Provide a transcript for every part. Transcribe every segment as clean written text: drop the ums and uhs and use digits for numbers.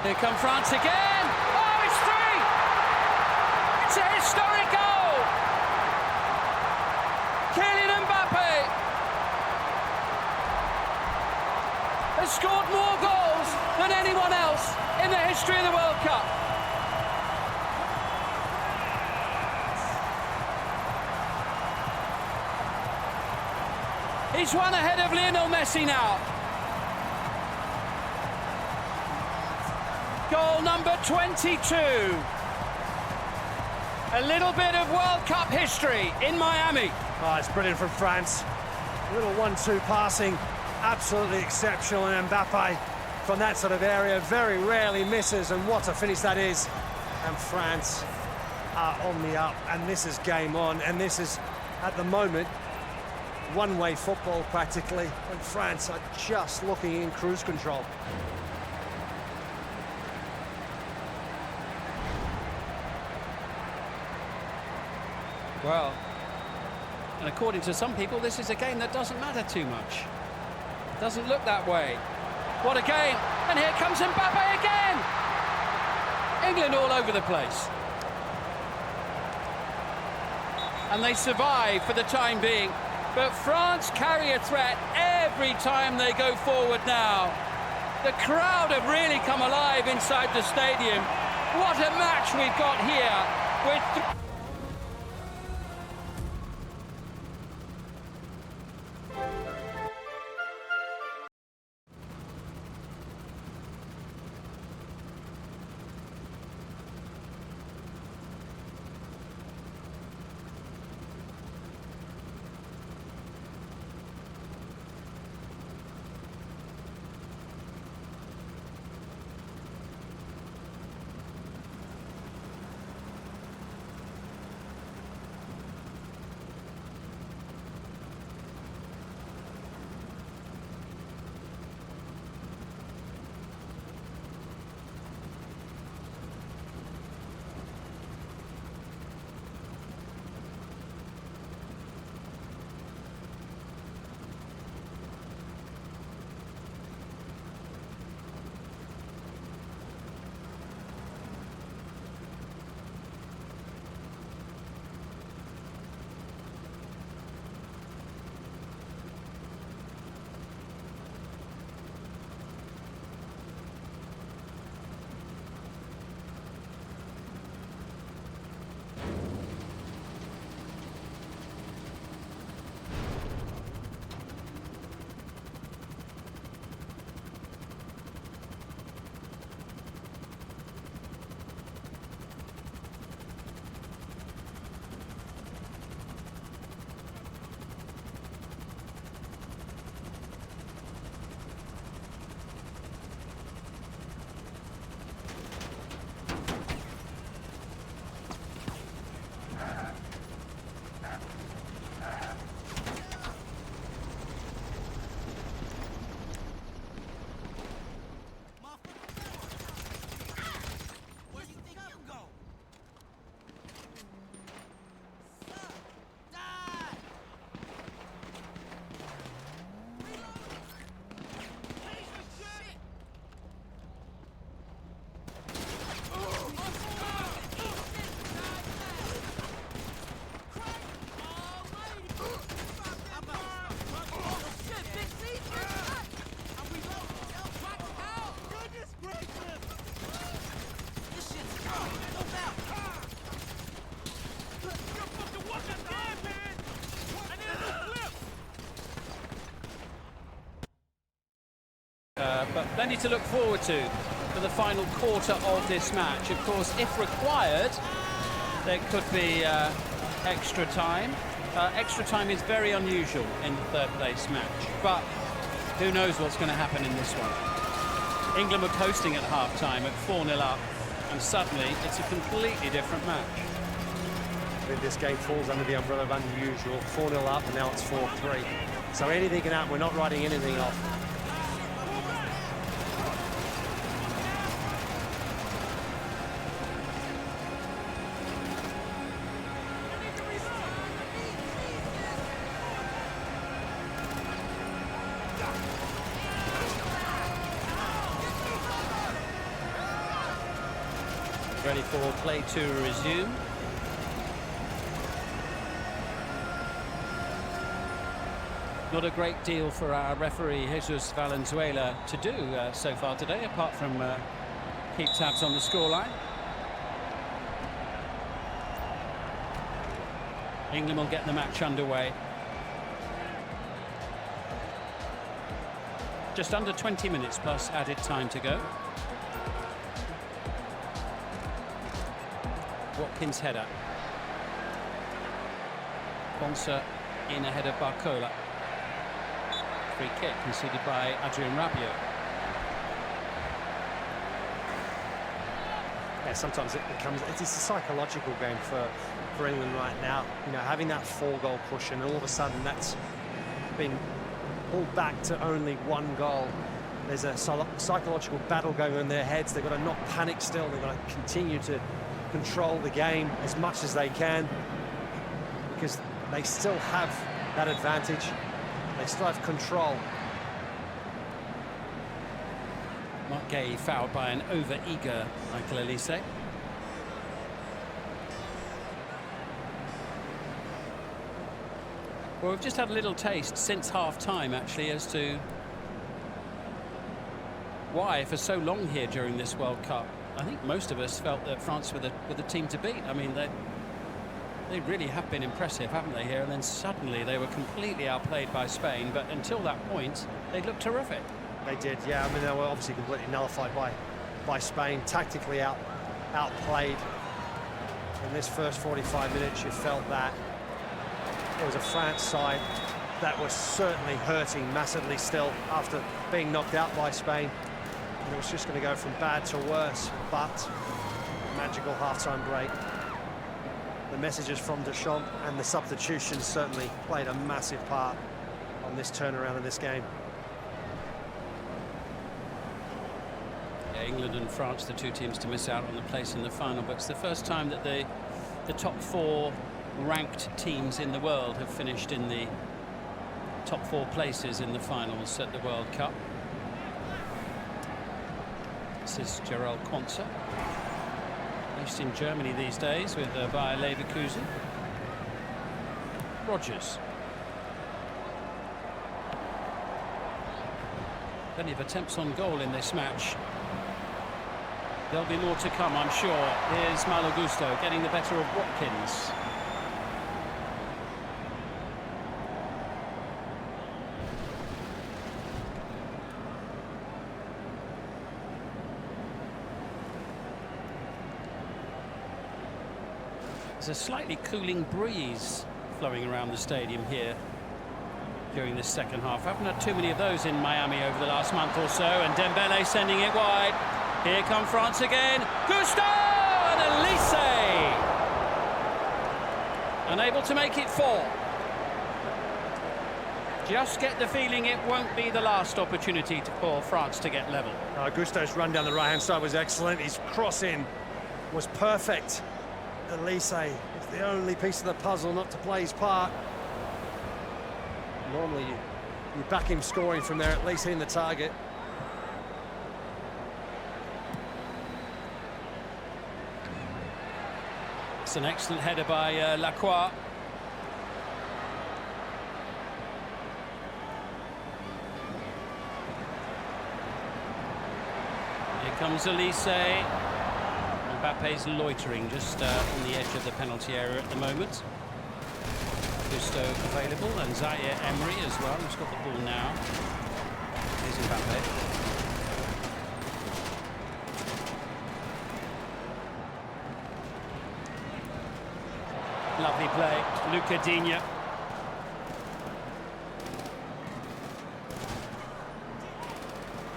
Here come France again. Oh, it's three! It's a historic goal! Kylian Mbappe has scored more goals than anyone else in the history of the World Cup. He's one ahead of Lionel Messi now. Goal number 22. A little bit of World Cup history in Miami. Oh, it's brilliant from France. A little 1-2 passing, absolutely exceptional. And Mbappe from that sort of area very rarely misses, and what a finish that is. And France are on the up, and this is game on, and this is, at the moment, one-way football practically, and France are just looking in cruise control. Well, and according to some people, this is a game that doesn't matter too much. Doesn't look that way. What a game! And here comes Mbappe again! England all over the place. And they survive for the time being. But France carry a threat every time they go forward now. The crowd have really come alive inside the stadium. What a match we've got here with... But plenty to look forward to for the final quarter of this match. Of course, if required, there could be extra time. Extra time is very unusual in the third place match, but who knows what's going to happen in this one. England were coasting at half-time at 4-0 up, and suddenly it's a completely different match. This game falls under the umbrella of unusual. 4-0 up, and now it's 4-3. So anything can happen. We're not writing anything off. ready for play to resume. Not a great deal for our referee Jesus Valenzuela to do so far today, apart from keep tabs on the scoreline. England will get the match underway. Just under 20 minutes plus added time to go. Watkins' header. Bonsa in ahead of Barcola. Free kick conceded by Adrien Rabiot. Yeah, sometimes it's a psychological game for England right now. You know, having that 4-goal push and all of a sudden that's been pulled back to only 1 goal. There's a psychological battle going on in their heads. They've got to not panic still. They've got to continue to control the game as much as they can, because they still have that advantage. They still have control. Mark Gay fouled by an over-eager Michael Olise. Well, we've just had a little taste since half-time, actually, as to why, for so long here during this World Cup, I think most of us felt that France were the team to beat. I mean, they really have been impressive, haven't they, here? And then suddenly they were completely outplayed by Spain, but until that point, they looked terrific. They did, yeah. I mean, they were obviously completely nullified by Spain, tactically outplayed. In this first 45 minutes, you felt that it was a France side that was certainly hurting massively still after being knocked out by Spain. And it was just going to go from bad to worse, but magical half-time break. The messages from Deschamps and the substitutions certainly played a massive part on this turnaround in this game. Yeah, England and France, the two teams to miss out on the place in the final, but it's the first time that the top 4 ranked teams in the world have finished in the top 4 places in the finals at the World Cup. This is Gerald Quansah, based in Germany these days with Bayer Leverkusen. Rodgers. Plenty of attempts on goal in this match. There'll be more to come, I'm sure. Here's Malo Gusto getting the better of Watkins. There's a slightly cooling breeze flowing around the stadium here during this second half. I haven't had too many of those in Miami over the last month or so, and Dembele sending it wide. Here come France again. Gusto and Olise unable to make it 4. Just get the feeling it won't be the last opportunity for France to get level. Gusto's run down the right-hand side was excellent. His cross-in was perfect. Olise is the only piece of the puzzle not to play his part. Normally you back him scoring from there, at least hitting the target. It's an excellent header by Lacroix. Here comes Olise. Mbappe's loitering just on the edge of the penalty area at the moment. Gusto available, and Zaire Emery as well, who's got the ball now. Here's Mbappe. Lovely play, Luca Digne.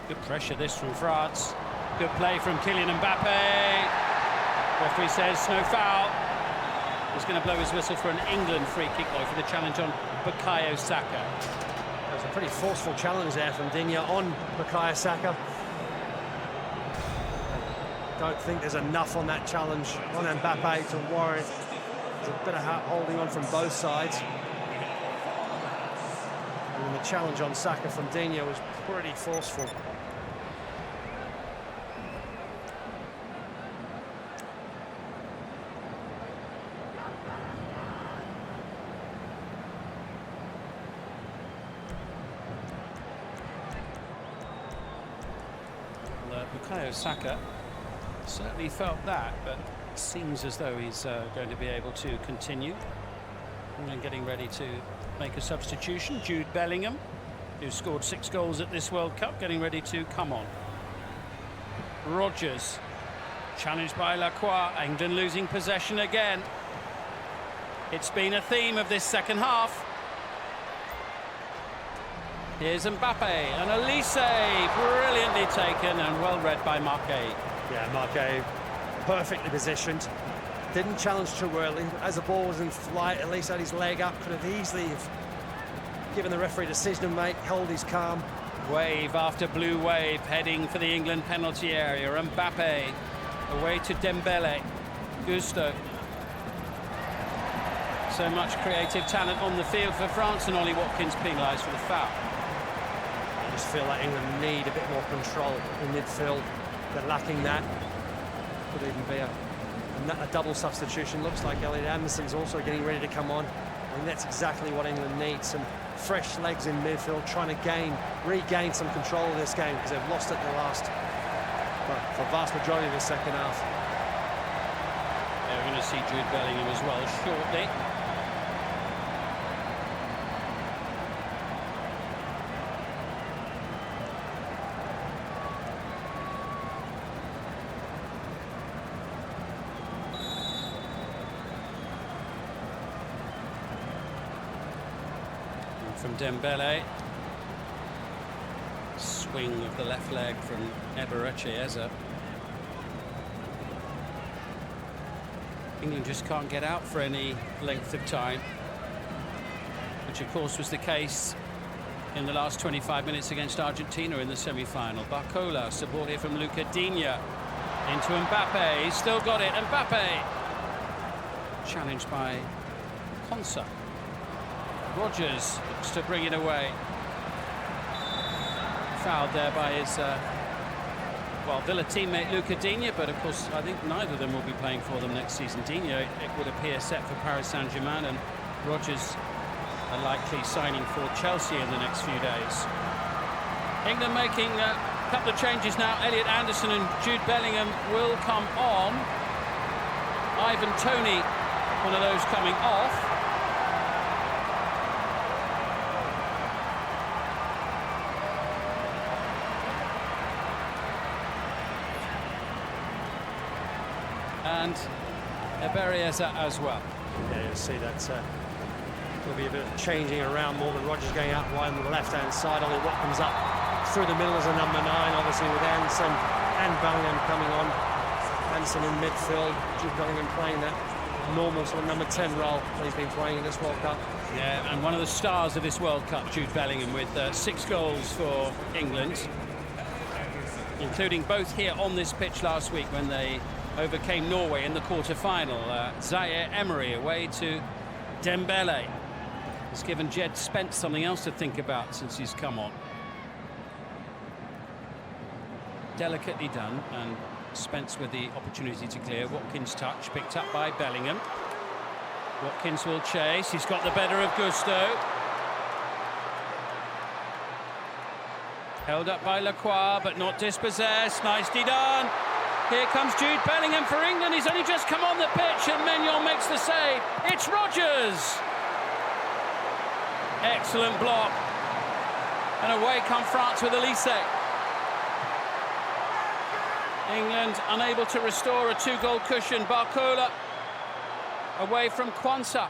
Good pressure this from France. Good play from Kylian Mbappe. Referee says no foul. He's going to blow his whistle for an England free kick though for the challenge on Bukayo Saka. That was a pretty forceful challenge there from Digne on Bukayo Saka. Don't think there's enough on that challenge on Mbappe to warrant. There's a bit of holding on from both sides. And the challenge on Saka from Digne was pretty forceful. Bukayo Saka certainly felt that, but it seems as though he's going to be able to continue. And then getting ready to make a substitution, Jude Bellingham, who scored 6 goals at this World Cup, getting ready to come on. Rodgers, challenged by Lacroix. England losing possession again. It's been a theme of this second half. Here's Mbappe, and Elise, brilliantly taken and well read by Marquet. Yeah, Marquet, perfectly positioned. Didn't challenge too early. As the ball was in flight, Elise had his leg up, could have easily given the referee a decision to make, hold his calm. Wave after blue wave, heading for the England penalty area. Mbappe, away to Dembele. Gusto. So much creative talent on the field for France, and Ollie Watkins penalised for the foul. I just feel like England need a bit more control in midfield. They're lacking that. Could even be a double substitution. Looks like Elliot Anderson's also getting ready to come on. I mean, that's exactly what England needs. Some fresh legs in midfield, trying to regain some control of this game, because they've lost it in the last, well, for the vast majority of the second half. Yeah, we're going to see Jude Bellingham as well shortly. From Dembele, swing of the left leg from Eberechi Eze. England just can't get out for any length of time, which of course was the case in the last 25 minutes against Argentina in the semi-final. Barcola, support here from Luca Digne, into Mbappe, he's still got it, Mbappe! Challenged by Konsa. Rodgers looks to bring it away. Fouled there by his Villa teammate Luca Digne, but of course I think neither of them will be playing for them next season. Digne, it would appear, set for Paris Saint-Germain, and Rodgers are likely signing for Chelsea in the next few days. England making a couple of changes now. Elliot Anderson and Jude Bellingham will come on. Ivan Toney, one of those coming off. And Eberechi as well. Yeah, you'll see that there'll be a bit of changing around. Morgan Rodgers going out wide on the left-hand side. Ollie Watkins up through the middle as a number 9, obviously, with Anderson and Bellingham coming on. Anderson in midfield, Jude Bellingham playing that normal sort of number 10 role that he's been playing in this World Cup. Yeah, and one of the stars of this World Cup, Jude Bellingham, with 6 goals for England, including both here on this pitch last week when they overcame Norway in the quarter-final. Zaire Emery away to Dembele. Has given Jed Spence something else to think about since he's come on. Delicately done, and Spence with the opportunity to clear. Watkins' touch, picked up by Bellingham. Watkins will chase, he's got the better of Gusto. Held up by Lacroix, but not dispossessed. Nicely done. Here comes Jude Bellingham for England. He's only just come on the pitch, and Maignan makes the save. It's Rodgers. Excellent block. And away come France with Elise. England unable to restore a 2-goal cushion. Barcola away from Kwanzaa.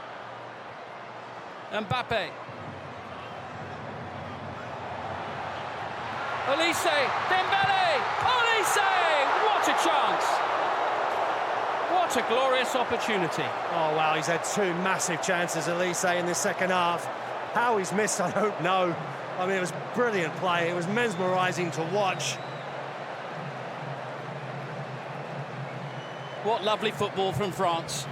Mbappe. Elise, Dembele, Elise! What a chance! What a glorious opportunity. Oh, wow, he's had 2 massive chances, Elise, in the second half. How he's missed, I don't know. I mean, it was brilliant play. It was mesmerising to watch. What lovely football from France.